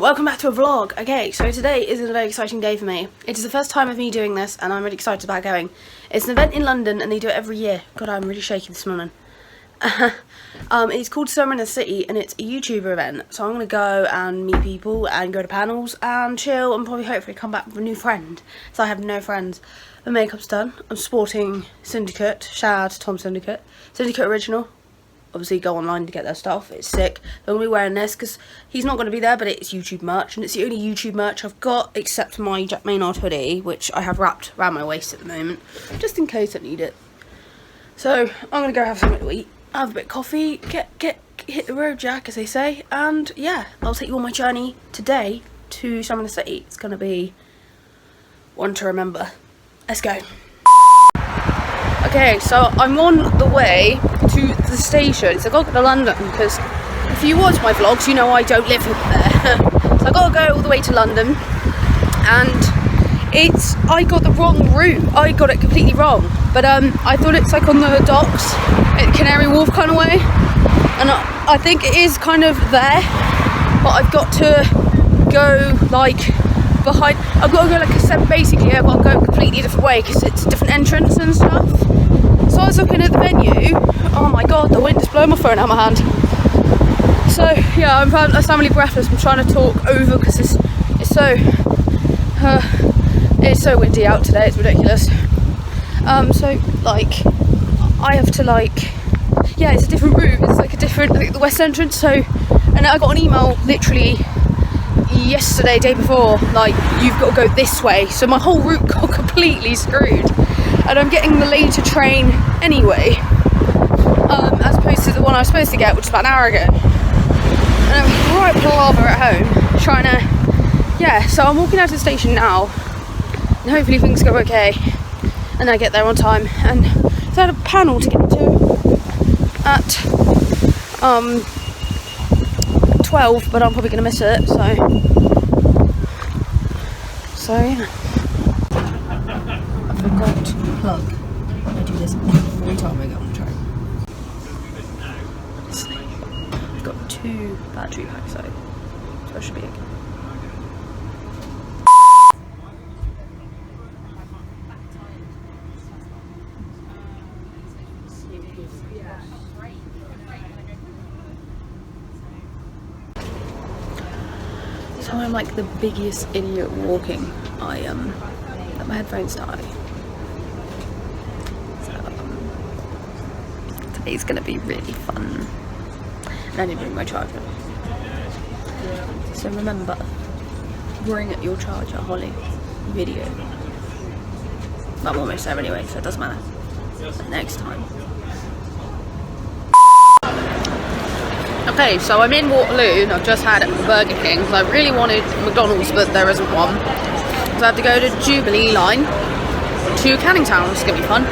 welcome back to a vlog. Okay, so today is a very exciting day for me. It is the first time of me doing this and I'm really excited about going. It's an event in London and they do it every year. God, I'm really shaky this morning. It's called Summer in the City and it's a YouTuber event. So I'm going to go and meet people and go to panels and chill and probably hopefully come back with a new friend. So I have no friends. My makeup's done. I'm sporting Syndicate. Shout out to Tom Syndicate. Syndicate Original. Obviously go online to get their stuff. It's sick. I'm going to be wearing this because he's not going to be there, but it's YouTube merch and it's the only YouTube merch I've got except my Jack Maynard hoodie, which I have wrapped around my waist at the moment just in case I need it. So I'm going to go have something to eat, have a bit of coffee, hit the road, Jack, as they say, and yeah, I'll take you on my journey today to Summer in the City. It's going to be one to remember. Let's go. Okay, so I'm on the way to the station. So I got to London because if you watch my vlogs, you know I don't live there. So I got to go all the way to London, and I got the wrong route. I got it completely wrong. But I thought it's like on the docks at Canary Wharf kind of way, and I think it is kind of there. But I've got to go like behind. I've got to go like basically I've got to go a completely different way because it's a different entrance and stuff. So I was looking at the venue. Oh my god, the wind is blowing my phone out of my hand. So yeah, I'm really breathless. I'm trying to talk over because it's so windy out today. It's ridiculous. So like I have to yeah, it's a different route. It's like a different the west entrance. So and I got an email literally yesterday, day before, like you've got to go this way. So my whole route got completely screwed. And I'm getting the later train anyway, as opposed to the one I was supposed to get, which is about an hour ago. And I'm right palaver at home, trying to, yeah, so I'm walking out to the station now, and hopefully things go okay, and I get there on time. And so I had a panel to get to at 12, but I'm probably going to miss it, so yeah. I forgot to plug. I do this every time I go on the train. I've got 2 battery packs out, so I should be okay. So I'm like the biggest idiot walking. I let my headphones die. Today's gonna be really fun. And I didn't bring my charger. So remember, bring your charger, Holly. Video. I'm almost there anyway, so it doesn't matter. But next time. Okay, so I'm in Waterloo and I've just had Burger King because I really wanted McDonald's, but there isn't one. So I have to go to Jubilee line to Canning Town, which is going to be fun.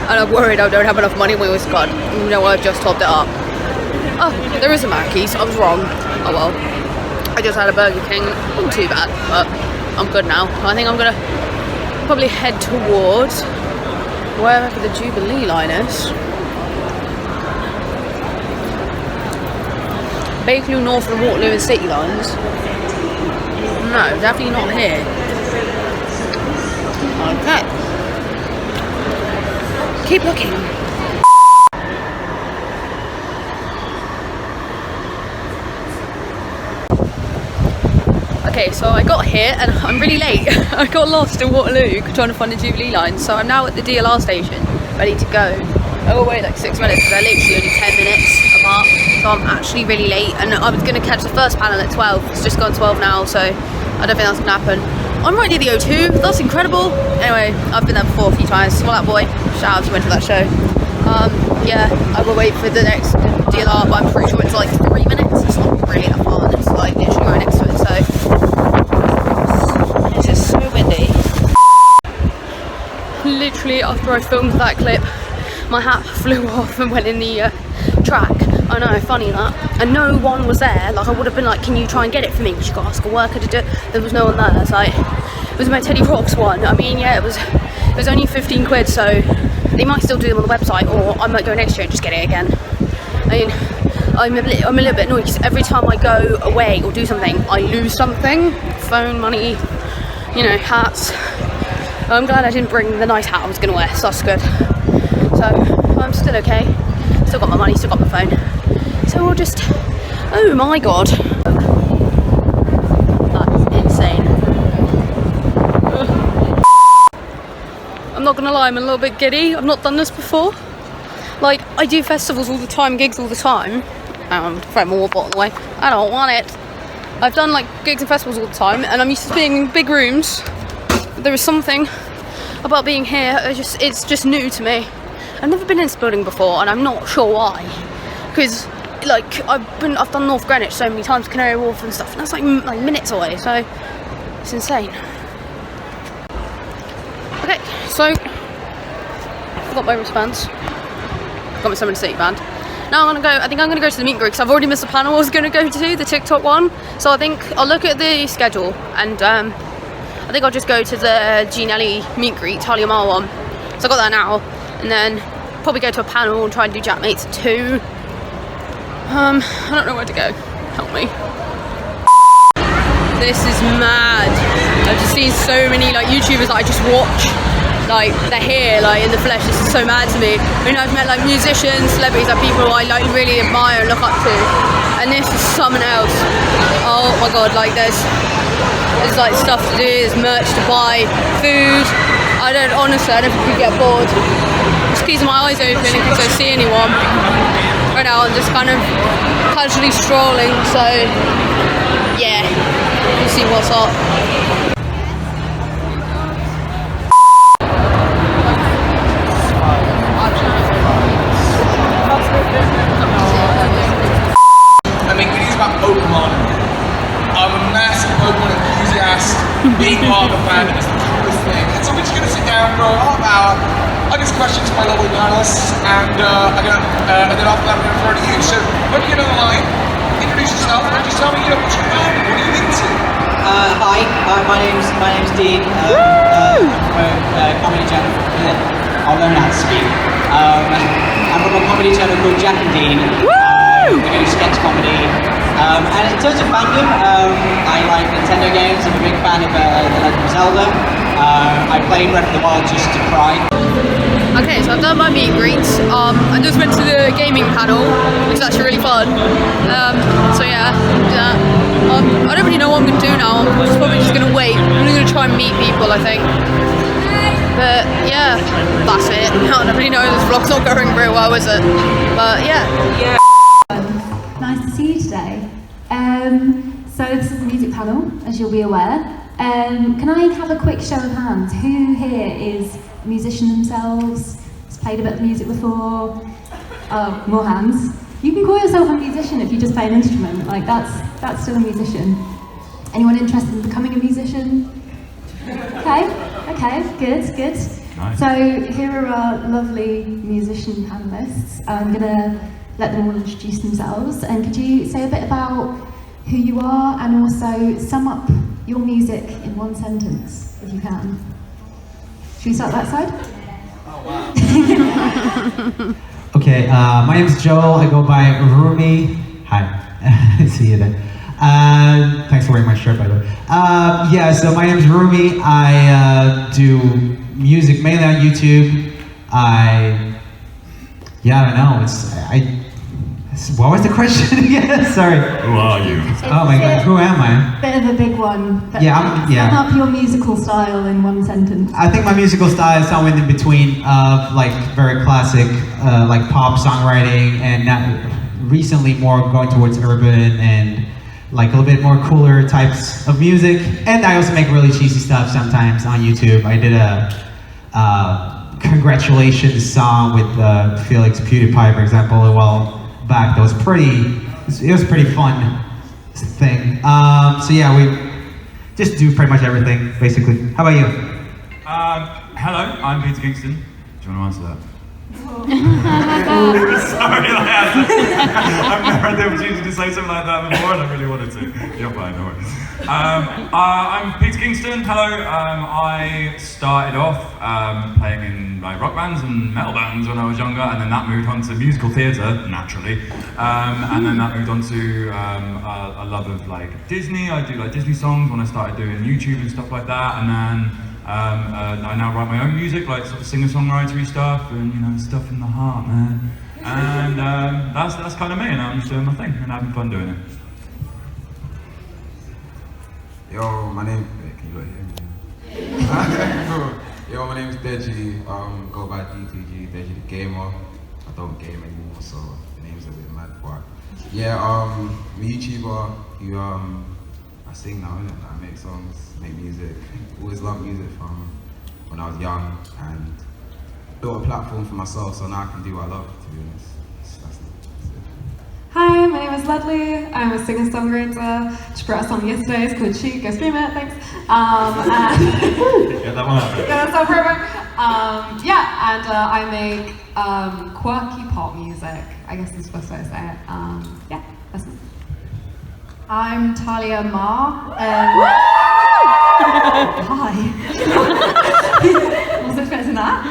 And I'm worried I don't have enough money in my waist card. You know, I've just topped it up. Oh, there is a Mackey's. I was wrong. Oh well. I just had a Burger King. Not too bad, but I'm good now. I think I'm going to probably head towards wherever the Jubilee line is. Bakerloo, North and Waterloo and City lines. No, definitely not here. Okay. Keep looking. Okay, so I got here and I'm really late. I got lost in Waterloo trying to find the Jubilee line, so I'm now at the DLR station, ready to go. I will wait like 6 minutes because they're literally only 10 minutes apart, so I'm actually really late. And I was going to catch the first panel at 12. It's just gone 12 now, so I don't think that's going to happen. I'm right near the O2. That's incredible. Anyway, I've been there before a few times. Small Out Boy. Shout out if you went to that show. Yeah, I will wait for the next DLR, but I'm pretty sure it's like 3 minutes. It's not really that far, and it's like literally right next to it. So it's just so windy. Literally after I filmed that clip, my hat flew off and went in the track. I know, funny that. And no one was there. Like I would have been like, can you try and get it for me? Because you got to ask a worker to do it. There was no one there. It's like, it was my Teddy Rocks one. I mean, yeah, it was only 15 quid, so they might still do them on the website, or I might go next year and just get it again. I mean, I'm a little bit annoyed because every time I go away or do something, I lose something. Phone, money, you know, hats. I'm glad I didn't bring the nice hat I was going to wear, so that's good. So I'm still okay. Still got my money, still got my phone. So we'll just, oh my god. That's insane. I'm not gonna lie, I'm a little bit giddy. I've not done this before. Like, I do festivals all the time, gigs all the time. Throw my water bottle away. I don't want it. I've done like gigs and festivals all the time, and I'm used to being in big rooms. But there is something about being here, it's just new to me. I've never been in this building before, and I'm not sure why. Because, like, I've done North Greenwich so many times, Canary Wharf and stuff, and that's like minutes away, so it's insane. Okay, so I've got my wristbands. Got my Summer City band. Now I think I'm gonna go to the meet and greet because I've already missed the panel I was gonna go to, the TikTok one. So I think I'll look at the schedule, and I think I'll just go to the Gene Ellie meet and greet, Talia Mar one. So I got that now, and then probably go to a panel and try and do Jack Mates 2. I don't know where to go. Help me. This is mad. I've just seen so many like YouTubers that I just watch. Like, they're here, like, in the flesh. This is so mad to me. I mean, I've met, like, musicians, celebrities, like, people I, like, really admire and look up to. And this is something else. Oh, my God, like, there's like, stuff to do, there's merch to buy, food. Honestly, I don't think you get bored. Just keeping my eyes open in case I see anyone. Right now, I'm just kind of casually strolling, so, yeah, we'll see what's up. Being part of the band is the coolest thing. And so we're just going to sit down for a half hour. I just questions my lovely panelists, and then after that we're going to throw it to you. So when you get on the line, introduce yourself and just tell me, what's your band, what are you into? Hi, my name's Dean. I'm from a comedy channel. I'll learn how to speak. I'm from a comedy channel called Jack and Dean. We do sketch comedy. And in terms of fandom, I like Nintendo games. I'm a big fan of The Legend of Zelda. I played Breath of the Wild just to cry. Okay, so I've done my meet and greets. I just went to the gaming panel, which is actually really fun. So yeah, do that. I don't really know what I'm going to do now. I'm probably just going to wait. I'm going to try and meet people, I think. But yeah, that's it. I don't really know, this vlog's not going very well, is it? But yeah. Nice to see you today. So this is a music panel, as you'll be aware. Can I have a quick show of hands? Who here is a musician themselves? Has played a bit of music before? Oh, more hands. You can call yourself a musician if you just play an instrument. Like that's still a musician. Anyone interested in becoming a musician? Okay, good. Nice. So here are our lovely musician panelists. I'm gonna let them all introduce themselves, and could you say a bit about who you are and also sum up your music in one sentence, if you can. Should we start that side? Oh, wow. Okay, my name is Joel. I go by Rumi. Hi, see you then. Thanks for wearing my shirt, by the way. Yeah, so my name is Rumi. I do music mainly on YouTube. I don't know. What was the question again? Sorry. Who are you? Oh my God, who am I? Bit of a big one. But Yeah. Sum up your musical style in one sentence. I think my musical style is somewhere in between of like very classic like pop songwriting and recently more going towards urban and like a little bit more cooler types of music. And I also make really cheesy stuff sometimes on YouTube. I did a congratulations song with Felix PewDiePie, for example, a while back. That was it was pretty fun thing. So yeah, we just do pretty much everything, basically. How about you? Hello, I'm Peter Kingston. Do you want to answer that? Sorry, I've never had the opportunity to say something like that before, and I really wanted to. You're fine, no worries. I'm Peter Kingston. Hello. I started off playing in like rock bands and metal bands when I was younger, and then that moved on to musical theatre, naturally, and then that moved on to a love of like Disney. I do like Disney songs when I started doing YouTube and stuff like that, and then I now write my own music, like sort of singer-songwritery stuff, and you know, stuff from the heart, man. And that's kind of me, and I'm just doing my thing and having fun doing it. Yo, my name. Can you hear me? Yo, my name is Deji. Go by DTG, Deji the Gamer. I don't game anymore, so the name's a bit mad. But yeah, I'm a YouTuber who I sing now, innit? I make songs, make music. Always loved music from when I was young, and built a platform for myself, so now I can do what I love, to be honest. That's it. Hi, my name is Ledley. I'm a singer-songwriter. Just brought a song yesterday. It's called Shoot, go stream it, thanks. Get that one out. Yeah, that's not perfect. I make quirky pop music. I guess that's the best way to say it. Yeah, that's it. I'm Talia Ma. Hi. Wasn't expecting that.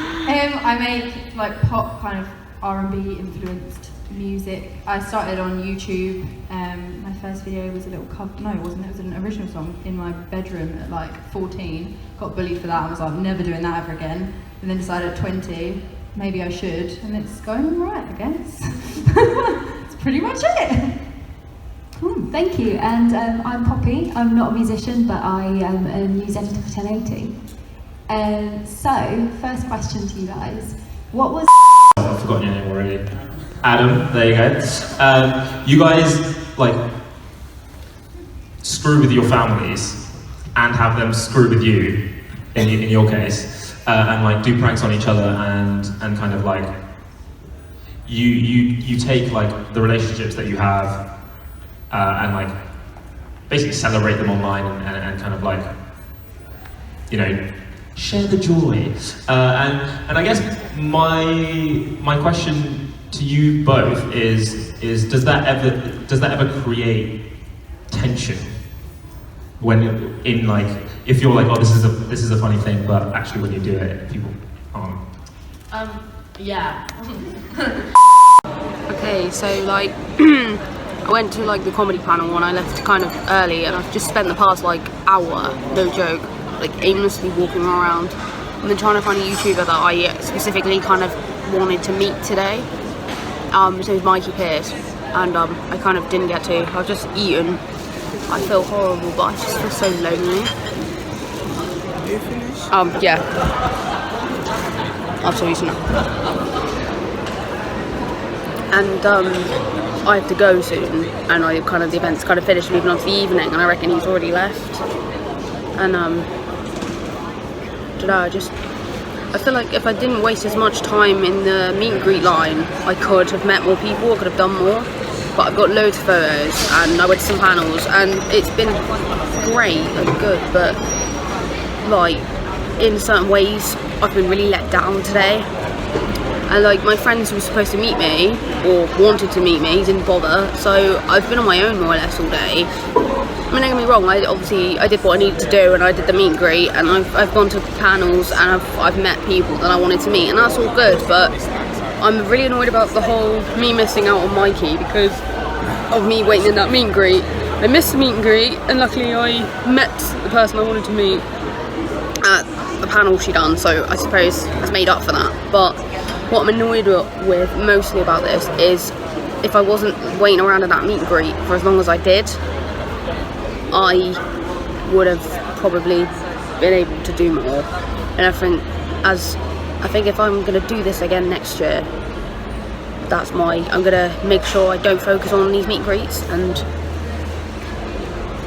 I make like pop kind of R&B influenced music. I started on YouTube. My first video was a little cover. No, it wasn't. It was an original song in my bedroom at like 14. Got bullied for that. I was like, never doing that ever again. And then decided at 20, maybe I should. And it's going all right, I guess. That's pretty much it. Cool, thank you. And I'm Poppy. I'm not a musician, but I am a news editor for 1080. So, first question to you guys. What was... I've forgotten your name already. Adam, there you go. You guys, like, screw with your families and have them screw with you, in your case, and like do pranks on each other and kind of like, you take like the relationships that you have and like basically celebrate them online and kind of like, you know, share the joy. And I guess my question to you both is does that ever create tension when in like, if you're like, oh, this is a funny thing, but actually when you do it, people aren't? Yeah. Okay, so like I went to like the comedy panel and I left kind of early, and I've just spent the past like hour, no joke, like aimlessly walking around and then trying to find a YouTuber that I specifically kind of wanted to meet today. His name's Mikey Pierce, and I kind of didn't get to. I've just eaten. I feel horrible, but I just feel so lonely. Yeah. I'll tell you soon. And I have to go soon, and the event's kind of finished, moving on to the evening, and I reckon he's already left. And I don't know, I feel like if I didn't waste as much time in the meet and greet line, I could have met more people, I could have done more. But I've got loads of photos, and I went to some panels, and it's been great and good, but like in certain ways I've been really let down today. And like my friends who were supposed to meet me or wanted to meet me didn't bother, so I've been on my own more or less all day. I mean, don't get me wrong, I did what I needed to do, and I did the meet and greet, and I've gone to panels, and I've met people that I wanted to meet, and that's all good. But I'm really annoyed about the whole me missing out on Mikey because of me waiting in that meet and greet. I missed the meet and greet, and luckily I met the person I wanted to meet at the panel she done, so I suppose it's made up for that. But what I'm annoyed with mostly about this is if I wasn't waiting around in that meet and greet for as long as I did, I would have probably been able to do more. And I think if I'm going to do this again next year, I'm going to make sure I don't focus on these meet and greets and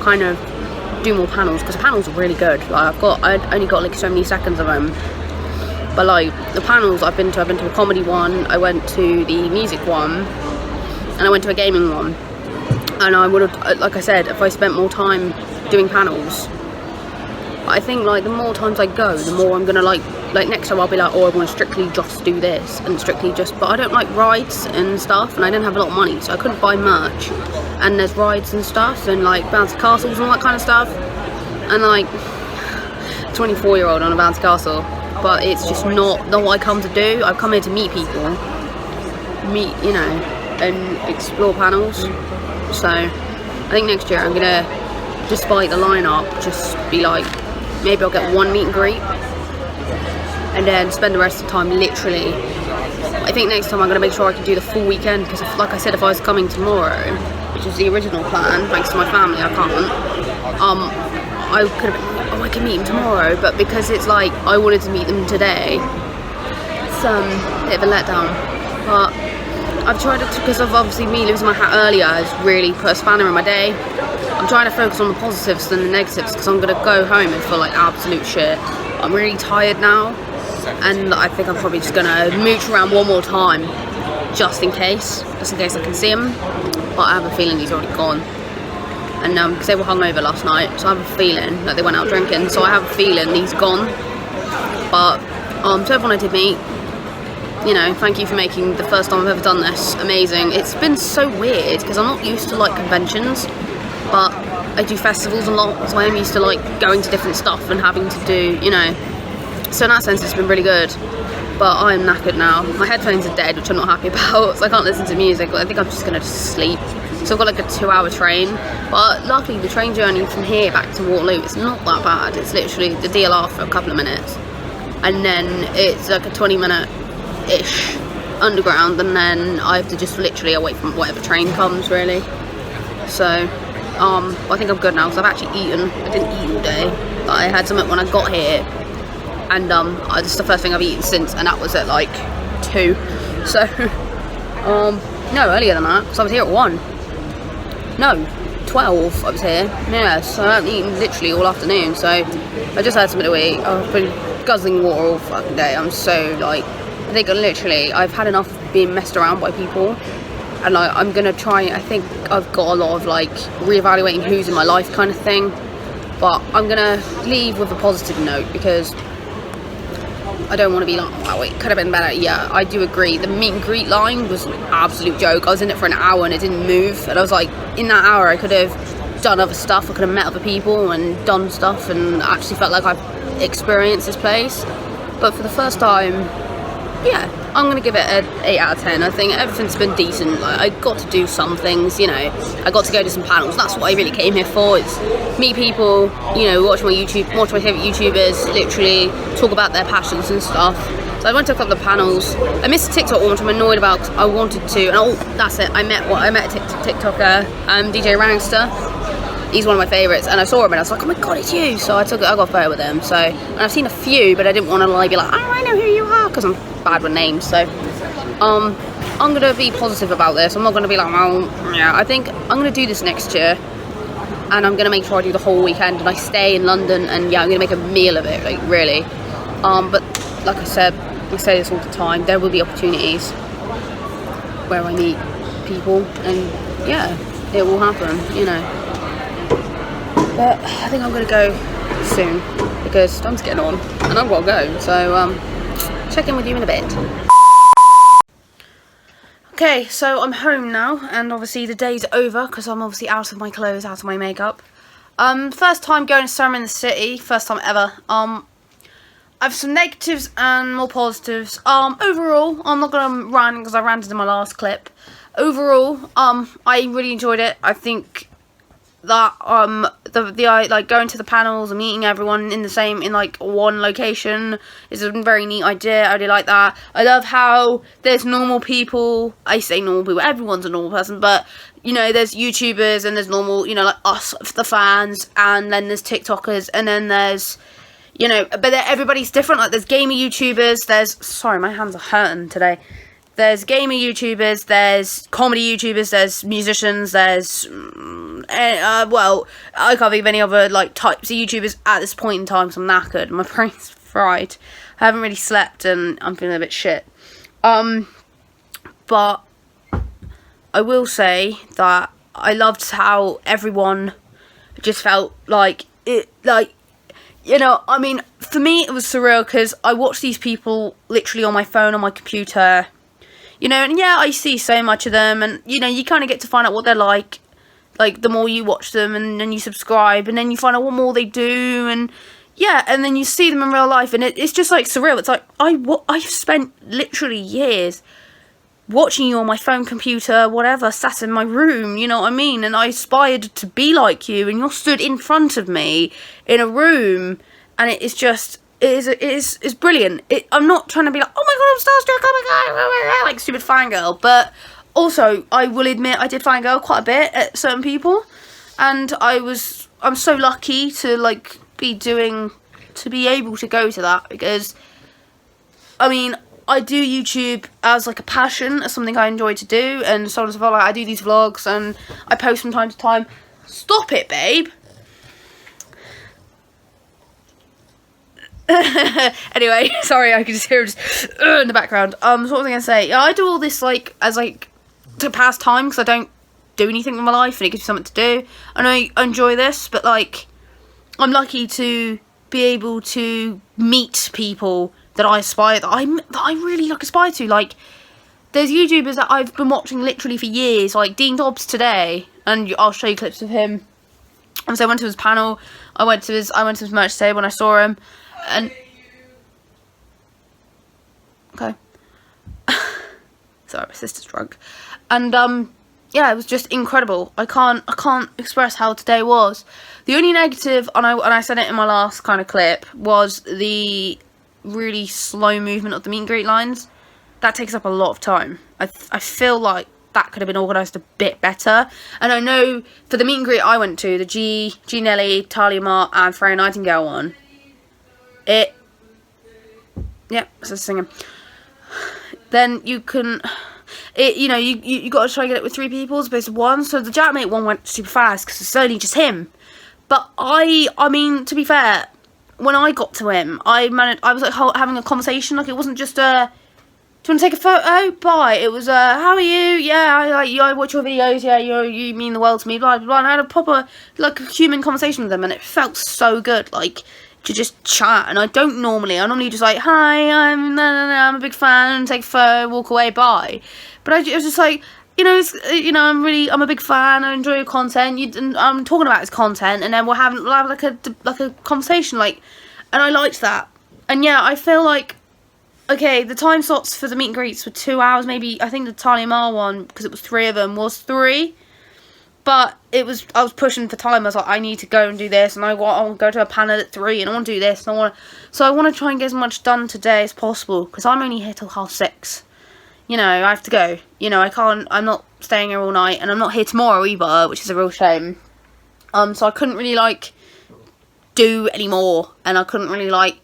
kind of do more panels, because the panels are really good. Like I only got like so many seconds of them, but like the panels I've been to a comedy one, I went to the music one, and I went to a gaming one. And I would have, like I said, if I spent more time doing panels, I think like the more times I go, the more I'm gonna like next time I'll be like, oh, I want to strictly just do this and strictly just, but I don't like rides and stuff, and I didn't have a lot of money, so I couldn't buy merch. And there's rides and stuff, and like bouncy castles and all that kind of stuff, and like 24-year-old on a bouncy castle, but it's just not what I come to do. I've come here to meet people, you know, and explore panels. So I think next year I'm gonna, despite the lineup, just be like, maybe I'll get one meet and greet and then spend the rest of the time literally. I think next time I'm going to make sure I can do the full weekend, because like I said, if I was coming tomorrow, which is the original plan, thanks to my family, I can't. I could have, I can meet them tomorrow, but because it's like I wanted to meet them today, it's a bit of a letdown. But I've tried to, because of obviously me losing my hat earlier has really put a spanner in my day. I'm trying to focus on the positives than the negatives, because I'm going to go home and feel like absolute shit. I'm really tired now, and I think I'm probably just going to mooch around one more time, just in case I can see him. But I have a feeling he's already gone. And because they were hungover last night, so I have a feeling that they went out drinking, so I have a feeling he's gone. But so everyone I did meet, you know, thank you for making the first time I've ever done this amazing. It's been so weird because I'm not used to like conventions, but I do festivals a lot, so I am used to like going to different stuff and having to do, you know, so in that sense it's been really good. But I'm knackered now. My headphones are dead, which I'm not happy about, so I can't listen to music, but I think I'm just gonna sleep. So I've got like a 2-hour train, but luckily the train journey from here back to Waterloo is not that bad. It's literally the DLR for a couple of minutes, and then it's like a 20-minute-ish underground, and then I have to just literally wait for whatever train comes, really. So I think I'm good now, because I've actually eaten. I didn't eat all day, but I had something when I got here, and it's the first thing I've eaten since, and that was at like 2. So no, earlier than that, because I was here at 1. No, 12 I was here. Yeah, so I haven't eaten literally all afternoon, so I just had something to eat. I've been guzzling water all fucking day. I'm so like, I think literally I've had enough of being messed around by people, and like I'm gonna try. I think I've got a lot of like reevaluating who's in my life kind of thing, but I'm gonna leave with a positive note, because I don't want to be like, wow, it could have been better. Yeah, I do agree. The meet and greet line was an absolute joke. I was in it for an hour and it didn't move, and I was like, in that hour I could have done other stuff. I could have met other people and done stuff, and actually felt like I've experienced this place. But for the first time, yeah, I'm gonna give it an 8 out of 10. I think everything's been decent. Like, I got to do some things, you know. I got to go to some panels. That's what I really came here for, is meet people, you know, watch my favourite YouTubers, literally talk about their passions and stuff. So I went to a couple of panels. I missed a TikTok one, which I'm annoyed about, because I wanted to, and that's it. I met a TikToker, DJ Rangster. He's one of my favourites, and I saw him and I was like, oh my god, it's you. So I got a photo with him. So, and I've seen a few, but I didn't want to like be like, oh, I know who you are, because I'm bad with names. So I'm gonna be positive about this. I'm not gonna be like, oh yeah. I think I'm gonna do this next year, and I'm gonna make sure I do the whole weekend, and I stay in London, and yeah, I'm gonna make a meal of it, like really. But like I said, I say this all the time, there will be opportunities where I meet people, and yeah, it will happen, you know. But I think I'm gonna go soon, because time's getting on and I've got to go. So check in with you in a bit. Okay, so I'm home now, and obviously the day's over because I'm obviously out of my clothes, out of my makeup. First time going to Summer in the City, first time ever. I have some negatives and more positives. Overall, I'm not gonna rant because I ranted in my last clip. Overall, I really enjoyed it. I think that the like going to the panels and meeting everyone in like one location is a very neat idea. I really like that. I love how there's normal people. I say normal people, everyone's a normal person, but you know, there's YouTubers and there's normal, you know, like us, the fans, and then there's TikTokers, and then there's, you know, but everybody's different. Like there's gamer YouTubers, sorry, my hands are hurting today. There's gamer YouTubers, there's comedy YouTubers, there's musicians, there's, well, I can't think of any other, like, types of YouTubers at this point in time, because I'm knackered. My brain's fried. I haven't really slept, and I'm feeling a bit shit. But I will say that I loved how everyone just felt like, you know, I mean, for me, it was surreal because I watched these people literally on my phone, on my computer, you know, and yeah, I see so much of them, and, you know, you kind of get to find out what they're like the more you watch them, and then you subscribe, and then you find out what more they do, and, yeah, and then you see them in real life, and it's just, like, surreal. It's like, I've spent literally years watching you on my phone, computer, whatever, sat in my room, you know what I mean, and I aspired to be like you, and you're stood in front of me in a room, and it is just, it's brilliant. I'm not trying to be like, oh my god, I'm starstruck, oh my god, like stupid fangirl, but also, I will admit, I did fangirl quite a bit at certain people, and I'm so lucky to, like, be able to go to that, because, I mean, I do YouTube as, like, a passion, as something I enjoy to do, and so on and so forth. Like, I do these vlogs, and I post from time to time. Stop it, babe! Anyway, sorry, I could just hear it in the background. So what was I going to say? Yeah, I do all this, like, as, like, to pass time, because I don't do anything with my life, and it gives me something to do. And I enjoy this, but, like, I'm lucky to be able to meet people that I aspire, that I really, like, aspire to. Like, there's YouTubers that I've been watching literally for years, like Dean Dobbs today, and I'll show you clips of him. And so I went to his panel, I went to his merch today when I saw him, and okay. Sorry, my sister's drunk. And yeah, it was just incredible. I can't express how today was. The only negative, and I said it in my last kind of clip, was the really slow movement of the meet and greet lines. That takes up a lot of time. I feel like that could have been organised a bit better. And I know for the meet and greet I went to, the G Nelly, Talia Mar and Freya Nightingale one, yeah, so singing. Then you can, you know, you got to try and get it with 3 people as opposed to 1. So the Jackmate one went super fast because it's only just him. But I mean, to be fair, when I got to him, I was like having a conversation. Like, it wasn't just do you want to take a photo? Bye. It was how are you? Yeah, I watch your videos. Yeah, you mean the world to me. Blah blah blah. And I had a proper, like, a human conversation with them, and it felt so good. Like, to just chat. And I normally just like, hi, I'm a big fan, take a photo, walk away, bye. But I was just like, you know, I'm a big fan. I enjoy your content. And I'm talking about his content, and then we'll have like a conversation, like, and I liked that. And yeah, I feel like, okay, the time slots for the meet and greets were 2 hours, maybe. I think the Talia Mar one, because it was 3 of them, was 3. But I was pushing for time. I was like, I need to go and do this, and I want to go to a panel at 3, and I want to do this, and so I want to try and get as much done today as possible, because I'm only here till 6:30. You know, I have to go. You know, I'm not staying here all night, and I'm not here tomorrow either, which is a real shame. So I couldn't really, like, do any more, and I couldn't really, like,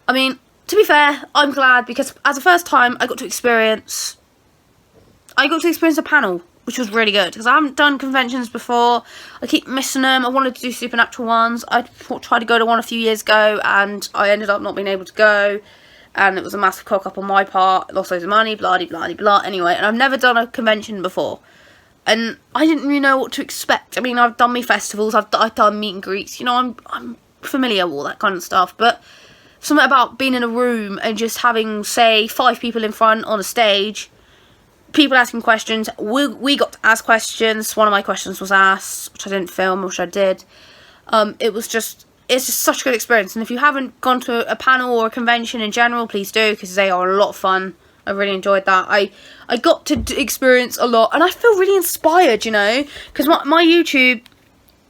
I mean, to be fair, I'm glad, because as the first time, I got to experience a panel, which was really good, because I haven't done conventions before. I keep missing them. I wanted to do Supernatural ones. I tried to go to one a few years ago, and I ended up not being able to go, and it was a massive cock up on my part. Lost loads of money, blah blah blah. Anyway, and I've never done a convention before, and I didn't really know what to expect. I mean, I've done me festivals, I've done meet and greets. You know, I'm familiar with all that kind of stuff, but something about being in a room and just having, say, 5 people in front on a stage, people asking questions. We got to ask questions. One of my questions was asked, which I didn't film, which I did. It's just such a good experience. And if you haven't gone to a panel or a convention in general, please do, because they are a lot of fun. I really enjoyed that. I got to experience a lot, and I feel really inspired, you know, because my YouTube,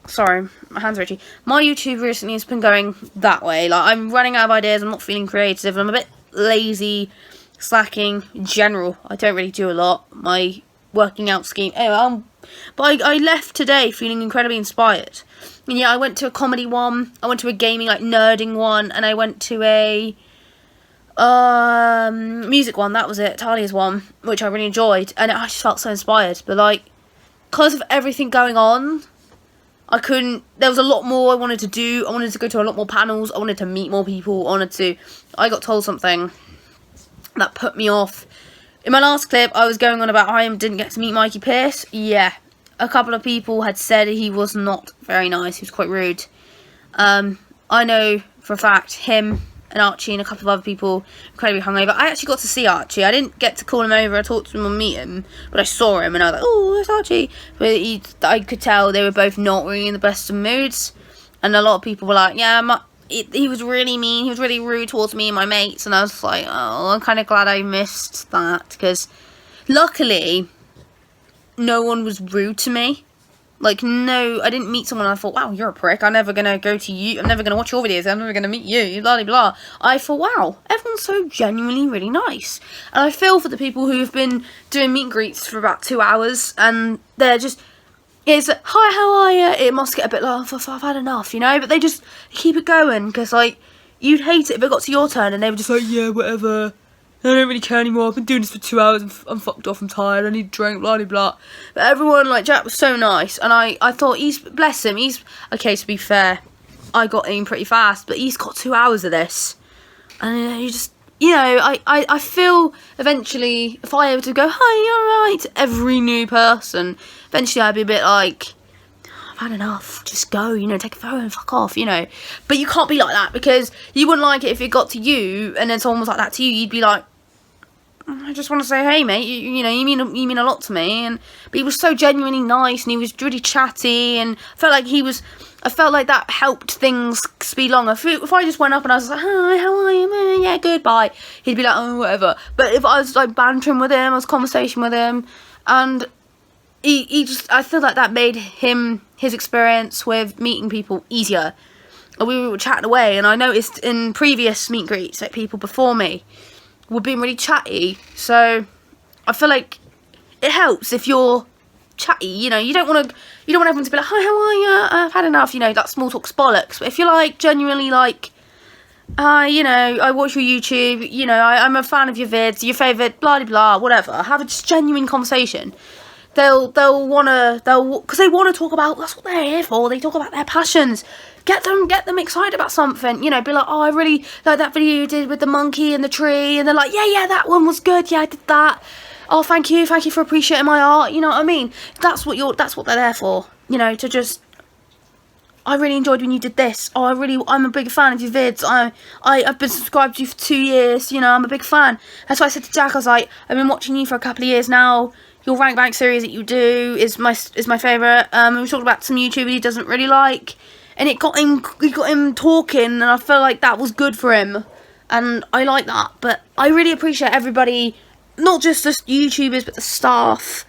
sorry, my hands are itchy. My YouTube recently has been going that way. Like, I'm running out of ideas. I'm not feeling creative. I'm a bit lazy, slacking in general. I don't really do a lot. My working out scheme. Anyway, but I left today feeling incredibly inspired. And yeah, I went to a comedy one. I went to a gaming, like, nerding one, and I went to a music one. That was it, Talia's one, which I really enjoyed, and I just felt so inspired. But, like, because of everything going on, there was a lot more I wanted to do. I wanted to go to a lot more panels. I wanted to meet more people. I got told something that put me off. In my last clip, I was going on about how I didn't get to meet Mikey Pearce. Yeah, a couple of people had said he was not very nice. He was quite rude. I know for a fact, him and Archie and a couple of other people incredibly hungover. I actually got to see Archie. I didn't get to call him over or talk to him or meet him, but I saw him and I was like, oh, there's Archie. But I could tell they were both not really in the best of moods, and a lot of people were like, yeah, he was really mean, he was really rude towards me and my mates, and I was like, oh, I'm kind of glad I missed that, because luckily no one was rude to me. Like, no, I didn't meet someone and I thought, wow, you're a prick, I'm never going to go to you, I'm never going to watch your videos, I'm never going to meet you, blah, blah, blah. I thought, wow, everyone's so genuinely really nice. And I feel for the people who have been doing meet and greets for about 2 hours, and they're just, it's like, hi, how are you? It must get a bit like, oh, I've had enough, you know? But they just keep it going, because, like, you'd hate it if it got to your turn and they were just like, yeah, whatever, I don't really care anymore, I've been doing this for 2 hours, I'm fucked off, I'm tired, I need a drink, blah, blah, blah. But everyone, like, Jack was so nice, and I thought, bless him, okay, to be fair, I got in pretty fast, but he's got 2 hours of this, and you just, you know, I feel eventually, if I were to go, hi, you alright, to every new person, eventually I'd be a bit like, I've had enough, just go, you know, take a photo and fuck off, you know. But you can't be like that, because you wouldn't like it if it got to you, and then someone was like that to you, you'd be like, I just want to say, hey mate, you know, you mean a lot to me. And but he was so genuinely nice, and he was really chatty, and I felt like that helped things speed along. If I just went up and I was like, hi, how are you? Yeah, goodbye. He'd be like, oh, whatever. But if I was like bantering with him, I was conversation with him, and he just, I feel like that made his experience with meeting people easier. And we were chatting away, and I noticed in previous meet and greets, like people before me were being really chatty, so I feel like it helps if you're chatty, you know. You don't want everyone to be like, hi, how are you? I've had enough, you know, that small talk's bollocks. But if you're like genuinely like, you know, I watch your YouTube, you know, I'm a fan of your vids, your favourite, blah blah blah, whatever. Have a just genuine conversation. Because they want to talk about, that's what they're here for. They talk about their passions. Get them excited about something, you know, be like, oh, I really like that video you did with the monkey and the tree, and they're like, yeah, that one was good, yeah, I did that. Oh, thank you for appreciating my art, you know what I mean? That's what they're there for, you know, to just, I really enjoyed when you did this. Oh, I'm a big fan of your vids. I've been subscribed to you for 2 years, you know, I'm a big fan. That's why I said to Jack, I was like, I've been watching you for a couple of years now. Your Rank Bank series that you do is my favourite. We talked about some YouTubers he doesn't really like, and it got him talking, and I felt like that was good for him, and I like that. But I really appreciate everybody, not just the YouTubers, but the staff.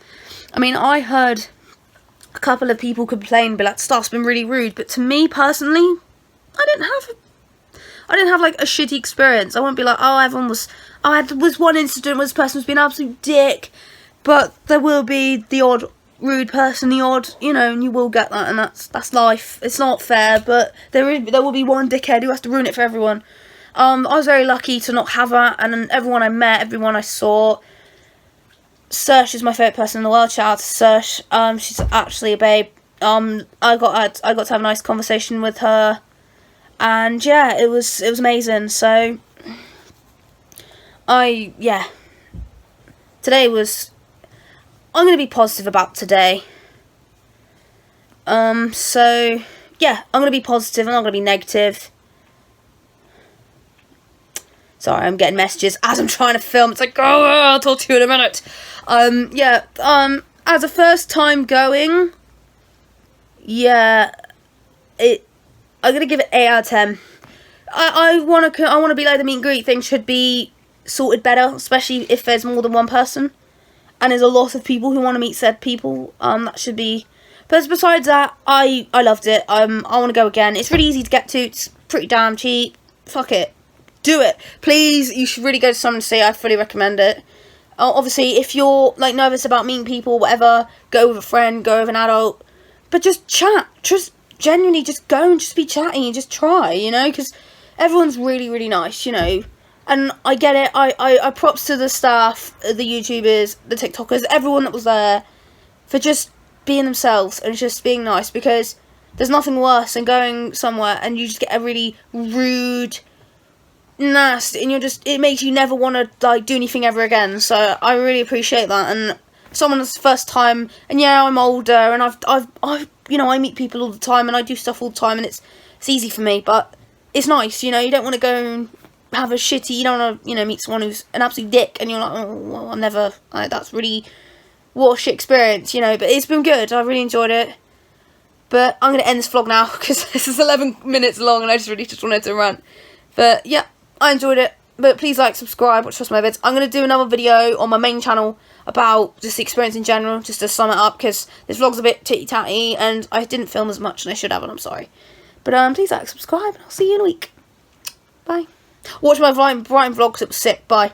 I mean, I heard a couple of people complain, but like, staff's been really rude. But to me personally, I didn't have like a shitty experience. I won't be like, oh, everyone was. I was one incident where this person was being an absolute dick. But there will be the odd rude person, the odd, you know, and you will get that, and that's life. It's not fair, but there will be one dickhead who has to ruin it for everyone. I was very lucky to not have that, and everyone I met, everyone I saw. Sersh is my favourite person in the world. Shout out to Sersh. She's actually a babe. I got to have a nice conversation with her, and yeah, it was amazing. So today was. I'm going to be positive about today. So, yeah, I'm going to be positive. I'm not going to be negative. Sorry, I'm getting messages as I'm trying to film. It's like, oh, I'll talk to you in a minute. As a first time going, yeah, I'm going to give it 8 out of 10. I want to be like the meet and greet thing should be sorted better, especially if there's more than one person. And there's a lot of people who want to meet said people. That should be. But besides that, I loved it. I want to go again. It's really easy to get to. It's pretty damn cheap. Fuck it, do it, please. You should really go to Summon to See. I fully recommend it. Obviously, if you're like nervous about meeting people, whatever, go with a friend, go with an adult. But just chat. Just genuinely, just go and just be chatty and just try. You know, because everyone's really, really nice. You know. And I get it, I props to the staff, the YouTubers, the TikTokers, everyone that was there, for just being themselves and just being nice, because there's nothing worse than going somewhere and you just get a really rude, nasty, and it makes you never want to like do anything ever again. So I really appreciate that. And someone's first time, and yeah, I'm older, and I've you know, I meet people all the time and I do stuff all the time, and it's easy for me, but it's nice, you know. You don't want to go and have a shitty, you don't want to, you know, meet someone who's an absolute dick, and you're like, oh, well, I'm never, that's really, what a shit experience, you know. But it's been good, I really enjoyed it. But I'm going to end this vlog now, because this is 11 minutes long, and I just wanted to rant. But, yeah, I enjoyed it. But please like, subscribe, watch my vids. I'm going to do another video on my main channel about just the experience in general, just to sum it up, because this vlog's a bit titty-tatty, and I didn't film as much, and I should have, and I'm sorry. But please like, subscribe, and I'll see you in a week. Bye. Watch my Brighton vlog, because it was sick. Bye.